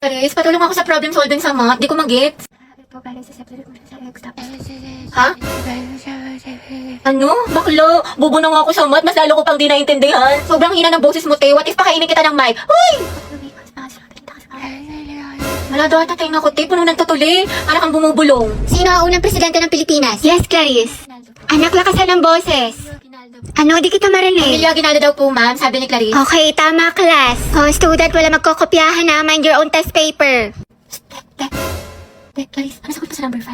Clarice, patulong ako sa problem solving sa math. Di ko mag-gets. Ha? Ano? Baklo? Bobo na nga ako sa math. Mas lalo ko pang di naintindihan. Sobrang hina ng boses mo, te. What if pakainin kita ng mic? Hoy! Wala daw at tayo ako, te. Puno ng tutuli. Para kang bumubulong. Sino ang unang presidente ng Pilipinas? Yes, Clarice. Anak, lakasan ng boses. Ano, di kita marinig. Emilia Aguinaldo daw po, ma'am. Sabi ni Clarice. Okay, tama, class. Oh, student, wala magkokopyahan na. Mind your own test paper. Clarice, ano sagot pa sa number 5?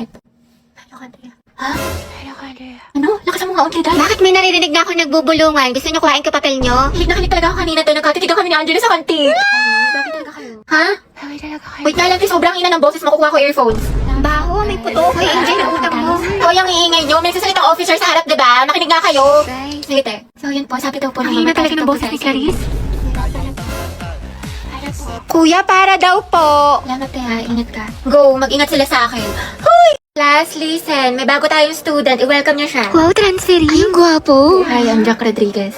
Hello, Andrea. Ha? Hello, Andrea. Ano? Lakas mo nga, Auntie Dai. Bakit may naririnig na ako nagbubulungan? Gusto niyo kuhain ko papel niyo? Hilig na hilig talaga ako kanina tayo. Nagkatitigaw kami ni Angela sa kantin. Bakit talaga kayo? Ha? Bakit talaga kayo? Wait nga lang, te. Sobrang ina ng boses. Makukuha ko earphones. Baho, may puto. Hoy, Angel, ang utang mo. Hoy, ang iingay nyo. May nagsasalitang officer sa harap, diba? Makinig nga kayo. Guys, Sige, te. So, yun po. Sabi daw po Ang hina talaga ng boses ni Clarice. Kuya, para daw po. Salamat, te, ha. Ingat ka. Go. Mag-ingat sila sa akin. Class, listen. May bago tayong student. I-welcome niyo siya. Wow, transferi. Ay, ang gwapo. Hi, I'm Jack Rodriguez.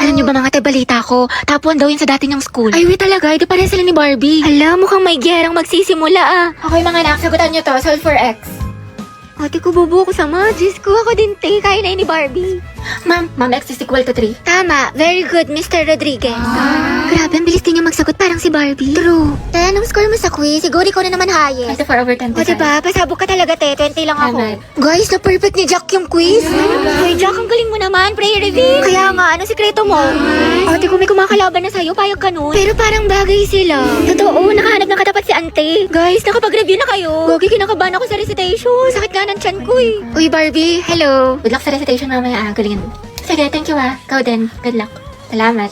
Alam niyo ba mga tabalita ko? Tapuan daw yun sa dati niyang school. Ay, wait talaga. Di pareha sila ni Barbie. Hala, mukhang may gerang magsisimula ah. Okay, mga anak. Sagutan nyo to. Solve for X. Ate ko, bubo ko sa magis ko. Ako din, te. Kaya na yun ni Barbie. Ma'am, X is equal to 3. Tama. Very good, Mr. Rodriguez. Grabe, ang bilis din niya magsagot parang si Barbie. True. Te, anong score mo sa quiz? Siguro ikaw na naman highest. 24 over 10. O diba, pasabog ka talaga, te. 20 lang ako. Tama. Guys, na-perfect ni Jack yung quiz. Hoy, Jack, ang galing mo naman. Prayer reveal. Kaya nga, anong sikreto mo? Ate ko, may kumakalaban na sa'yo. Payag ka nun. Pero parang bagay sila. Totoo, nakahanap ng katapat si ante. Guys, nakapag-review na kayo. Gogi, kinakabahan ako sa recitation. Sakit nga ng tiyan ko eh. Uy, Barbie, hello. Good luck sa recitation mamaya. Galingan mo. Sige, thank you, ha. Ikaw din. Good luck. Salamat.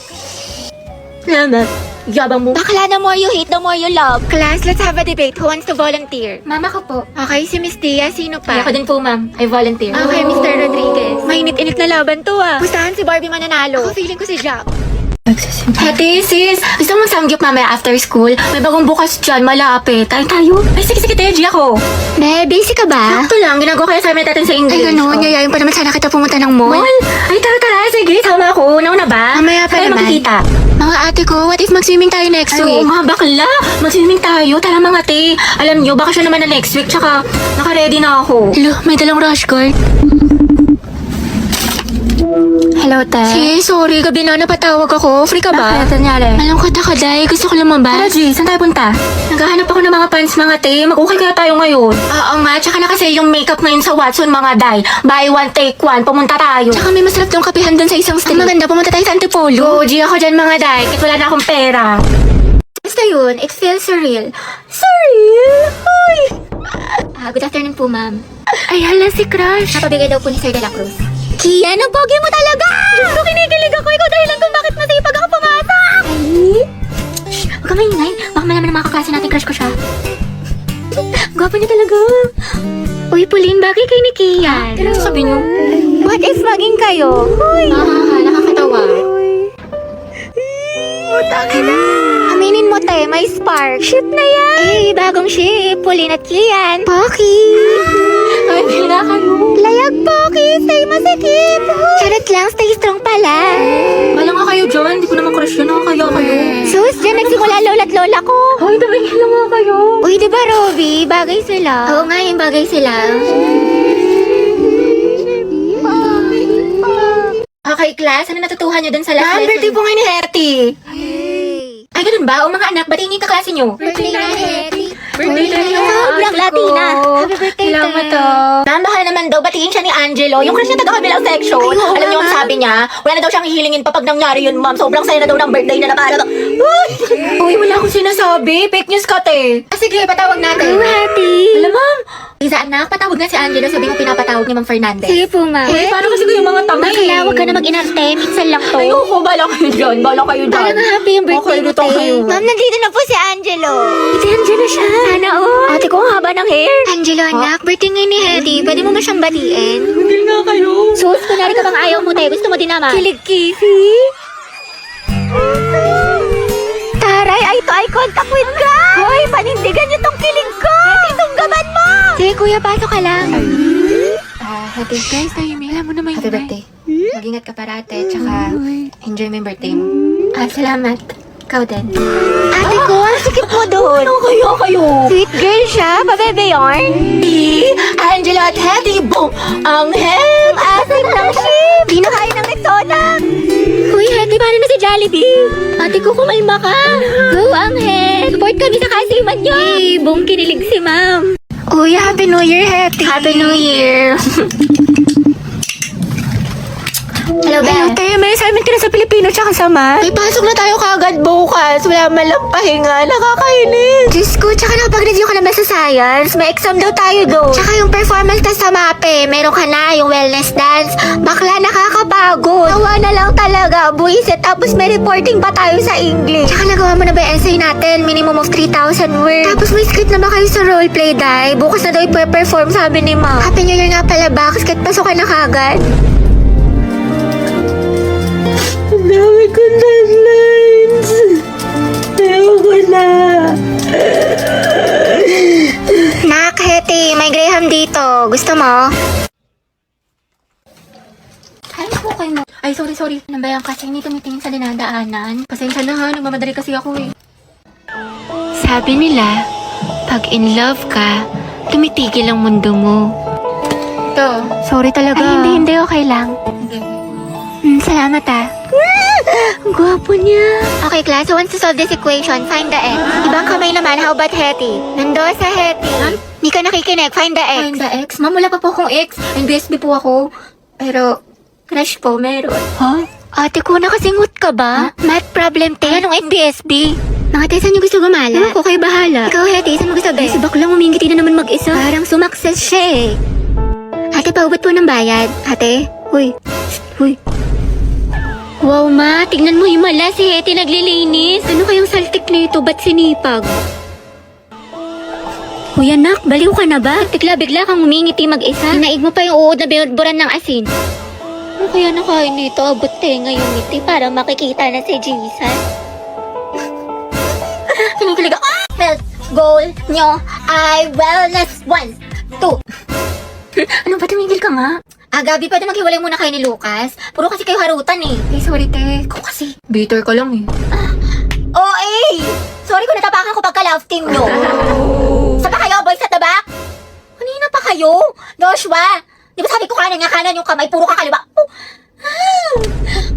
Salamat. Yabang mo. Bakla, the more you hate, the more you love. Class, let's have a debate. Who wants to volunteer? Mama ko po. Okay, si Miss Tia. Sino pa? Ako din po, ma'am. I volunteer. Okay, Mr. Rodriguez. Mainit-init na laban to ah. Pustahan si Barbie mananalo. Ako feeling ko si Jack. Ate, sis. Gusto mo samgyup mamaya after school? May bagong bukas dyan. Malapit. Tayo. Ay, sige, Teji ako. Be, busy ka ba? Sakto lang. Ginagawa ko yung assignment natin sa English. Ay, gano'n. Oh. Yayayin pa naman sana kita pumunta ng mall. Mall? Ay, tara. Sige, sama ako. Nauna ba? Mamaya pa Tayo naman. makikita. Mga ate ko, what if mag-swimming tayo next Ay, week? mga bakla. Mag-swimming tayo. Tara mga te. Alam nyo, baka siya naman na next week. Tsaka, naka-ready na ako. Hello, may dalang rush guard. Hello, te. Sis, sorry. Gabi na napatawag ako. Free ka ba? Bakit? Nangyari? Malungkot ako, Day. Gusto ko Tara, lumabas. G. Saan tayo punta? Naghahanap ako ng mga pants, mga te. Mag-okay kaya tayo ngayon. Oo nga. Tsaka na kasi yung makeup ngayon sa Watson, mga day. Buy one, take one. Pumunta tayo. Tsaka may masarap tong kapihan dun sa isang street. Ang maganda, pumunta tayo sa Antipolo. Go, G. Ako dyan, mga day. Kahit wala na akong pera. Basta yun, it feels surreal. Surreal? Hoy! Good afternoon po, ma'am. Ay, hala si Crush. Napabigay daw po ni Sir De La Cruz. Kian, ang pogi mo talaga! Diyos ko, kinikilig ako. Ikaw dahilan kung bakit masipag ako pumasok. Shh! Huwag ka maingay. Baka malaman ng mga kaklase natin crush ko siya. Gwapo niya talaga. Uy, Pauline, bagay kay ni Kian. Ano sabi niyo? What if maging kayo? Nakakatawa. Utangin na! Aminin mo, te, may spark. Ship na yan! Eh, bagong ship. Pauline at Kian. Poki! Ay, bila kayo. Layag, Poki! Stay masikip! Charot lang, stay strong pala. Wala nga kayo dyan. Hindi ko naman crush yun. Nakakaya kayo. Sus, dyan nagsimula lola't lola ko. Hoy, tumingin lang nga kayo. Uy, di ba, Roby? Bagay sila. Oo nga, yung bagay sila. Okay, class. Ano natutuhan niyo dun sa last lesson? birthday po ngayon ni Hetty. Hey! Ay, ganun ba? O mga anak, batiin niyo yung kaklase niyo. Birthday na, Hetty! Birthday na niya. Sobrang Latina. Happy birthday, Salamat te. Ma'am, baka naman daw batiin siya ni Angelo. Yung crush niya taga-kabilang section. Ay, oo Alam niyo nga, ang sabi niya? Wala na daw siyang hihilingin pa pag nangyari yun, ma'am. Sobrang saya na daw ng birthday na para daw. Uy, wala akong sinasabi. Fake news ka, te. Sige, patawag natin. Happy! Alam, ma'am. Isa, anak, patawag na si Angelo. Sabi mo pinapatawag ni Ma'am Fernandez. Sige po, ma'am. Paano kasi kayo mga tanga Bakla, huwag ka na mag-inarte. Minsan lang to. Ayoko, bala kayo dyan. Bala kayo dyan. Parang happy yung birthday Okay, mo, luto te. kayo. Ma'am, nandito na po si Angelo. Si Angelo siya. Sana all. Ate ko, ang haba ng hair. Angelo, anak, birthday ngayon ni Hetty. Pwede mo ba siyang batiin? Hindi nga kayo. Sus, kunwari ka bang ayaw mo, te. Gusto mo din naman. Kilig, Kisi. Taray, eye to eye contact with ka. Hoy, panindigan niyo tong kilig ko. Hetty, tunggaban mo. Sige, kuya, pasok ka lang. Happy Guys, tayo may alam mo naman Happy birthday. Mag-ingat ka parate, tsaka enjoy mo yung birthday mo. Salamat. Ikaw din. Ate ko, ang sikip mo doon? Ano kaya kayo? Sweet girl siya, pabebe yarn. Angela at Hetty, boom! Ang hem! Asim ng ship! Di na kaya ng Rexona! Uy, Hetty, paano na si Jollibee? Ate ko, kumalma ka! Go, Angel! Support kami sa kasiman nyo! Bong kinilig si ma'am! Uy, Happy New Year, Hetty! Happy New Year! Hello, Belle. Te, may assignment ka na sa Pilipino tsaka sa math? May pasok na tayo kagad bukas. Wala man lang pahinga. Nakakainis. Diyos ko, tsaka nakapag-review ka naman sa science. May exam daw tayo doon. Tsaka yung performance test sa MAPE. Meron ka na, yung wellness dance. Bakla, nakakapagod. Nawa na lang talaga, buisit. Tapos may reporting pa tayo sa English. Tsaka nagawa mo na ba yung essay natin? Minimum of 3,000 words. Tapos may script na ba kayo sa roleplay, Day? Bukas na daw i-perform, sabi ni Ma. Happy New Year nga pala, Bax. Kahit pasok ka na kagad. Ang dami ko deadlines. Ayoko na. Nak, Hetty, may Graham dito. Gusto mo? Ay, okay mo. Ay, sorry. Nambayan kasi hindi tumitingin sa dinadaanan. Pasensya na ha, nagmamadali kasi ako eh. Sabi nila, pag in love ka, tumitigil ang mundo mo. Ito, sorry talaga. Ay, hindi, okay lang. Salamat Ang gwapo niya. Okay, class. Who wants to solve this equation? Find the x. Ibang kamay naman. How about Hetty? Nando sa Hetty. Hindi ka nakikinig. Find the x. Find the ex. Ma'am, wala pa po akong ex. NBSB po ako. Pero, crush po, meron. Huh? Ate ko, nakasingot ka ba? Math problem, te. Anong NBSB? Mga te, saan niyo gusto gumala? Ewan ko, kayo bahala. Ikaw, Hetty, saan mo gusto ba? Si baklang umingiti na naman mag-isa. Parang sumakses siya eh. Ate, paubot po ng bayad. Ate? Huy. Wow, ma. Tignan mo yung mala. Si Hetty naglilinis. Ano kayong saltik nito? Ba't sinipag? Uy, anak. Baliw ka na ba? Bigla kang umingiti mag-isa. Naig mo pa yung uod na binudburan ng asin. Ano kaya nakain nito? Abot tenga yung ngiti para makikita na si Jesus. Kinikilig ako. Health goal nyo ay wellness 1, 2. Ano ba, tumigil ka nga? Gabi, pwede maghiwalay muna kayo ni Lucas. Puro kasi kayo harutan eh. Ay, sorry, te. Ko kasi. Bitter ka lang eh. Sorry kung natapakan ko pagka-love team nyo. Sa pa kayo, boys at the back? Kanina pa kayo? Joshua, di ba sabi ko kanan yung kamay, puro kakaliwa.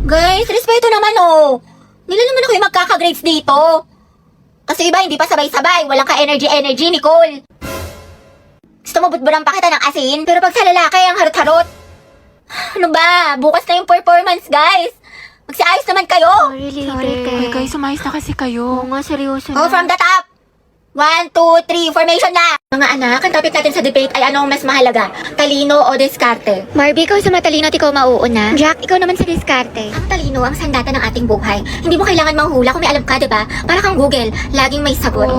Guys, respeto naman oh. Nila naman ako yung magkaka-grades dito. Kasi iba, hindi pa sabay-sabay. Walang ka-energy, Nicole. Gusto mo butburan pa kita ng asin? Pero pag sa lalaki, ang harot-harot. Ano ba? Bukas na yung performance, guys. Magsiayos naman kayo. Sorry, Ay, guys, sumayos na kasi kayo. nga, seryoso Oh, from the top. 1, 2, 3, formation na! Mga anak, ang topic natin sa debate ay anong mas mahalaga? Talino o diskarte? Barbie, ikaw sa matalino at ikaw mauuna. Jack, ikaw naman sa diskarte. Ang talino ang sandata ng ating buhay. Hindi mo kailangan manghula kung may alam ka, diba? Para kang Google, laging may sagot.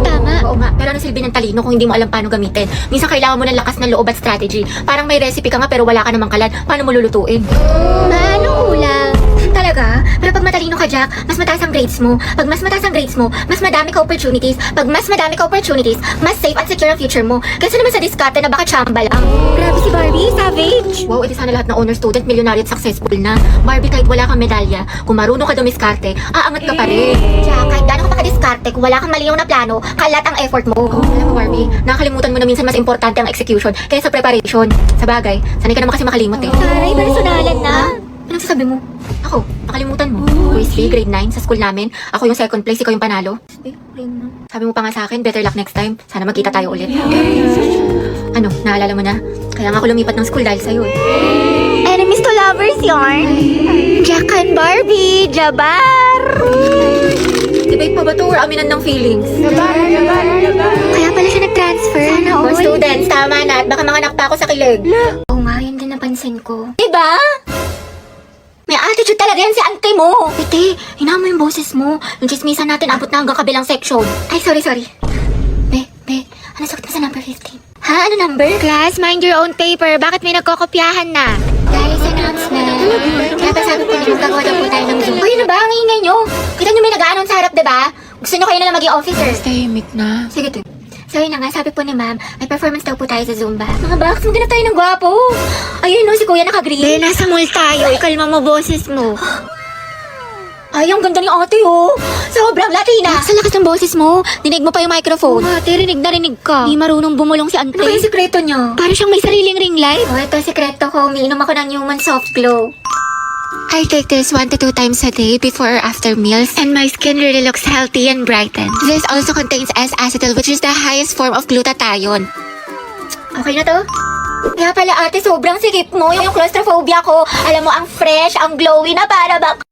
Tama. Oo nga, pero ano silbi ng talino kung hindi mo alam paano gamitin? Minsan kailangan mo ng lakas ng loob at strategy. Parang may recipe ka nga pero wala ka namang kalan. Paano mo lulutuin? Paano hula? Talaga? Pero pag matalino ka, Jack, mas mataas ang grades mo. Pag mas mataas ang grades mo, mas madami ka opportunities. Pag mas madami ka opportunities, mas safe at secure ang future mo. Kasi naman sa diskarte na baka chamba lang. Grabe si Barbie, savage! Wow, edi sana lahat ng honor student, milyonaryo at successful na. Barbie, kahit wala kang medalya, kung marunong ka dumiskarte, aangat ka pa rin. Jack, kahit gaano ka makadiskarte, kung wala kang malinaw na plano, kalat ang effort mo. Alam mo, Barbie, nakakalimutan mo na minsan mas importante ang execution kaysa preparation. Sa bagay, sanay ka naman kasi makalimot eh. Taray, personalan na. Anong sasabi mo? Ako, nakalimutan mo. Quiz B, grade 9, sa school namin. Ako yung second place, ikaw yung panalo. Sabi mo pa nga sa akin, better luck next time. Sana magkita tayo ulit. Ano, naalala mo na? Kaya nga ako lumipat ng school dahil sa'yo eh. Enemies to lovers yarn. Jack and Barbie, Jabar! Debate pa ba to or aminan ng feelings? Kaya pala siya nag-transfer. Sana Mga students, tama na at baka mga pa ako sa kilig. Oo nga, yun din napansin ko. Diba? May attitude talaga yan si auntie mo. Ate, hinaan mo yung boses mo. Yung chismisan natin abot na hanggang kabilang section. Ay, sorry. Be, ano sagot mo sa number 15? Ha? Ano number? Class, mind your own paper. Bakit may nagkokopyahan na? Guys, announcement. Kaya pa sabi ko na magkagawa daw po tayo ng Zoom. Uy, ano ba? Ang ingay nyo. Kita nyo may nag-aanon sa harap, diba? Gusto nyo kayo na lang maging officer. Tahimik na. Sige, te. So yun na nga, sabi po ni ma'am, may performance daw po tayo sa Zumba. Mga box, maghanap tayo ng gwapo. Ayun no, si kuya naka-green. Be, nasa mall tayo. Ikalma mo boses mo. Ay, ang ganda ni ate, oh. Sobrang Latina. Sa lakas ng boses mo, dinig mo pa yung microphone. Ate, rinig na rinig ka. Di marunong bumulong si Ante. Ano kaya yung sikreto niya? Para siyang may sariling ring light. Oh, ito sikreto ko. Umiinom ako ng Human Soft Glow. I take this 1 to 2 times a day before or after meals, and my skin really looks healthy and brightened. This also contains S-acetyl, which is the highest form of glutathione. Okay na to? Kaya pala ate, sobrang sikip mo. Yung claustrophobia ko, alam mo, ang fresh, ang glowy na para bang...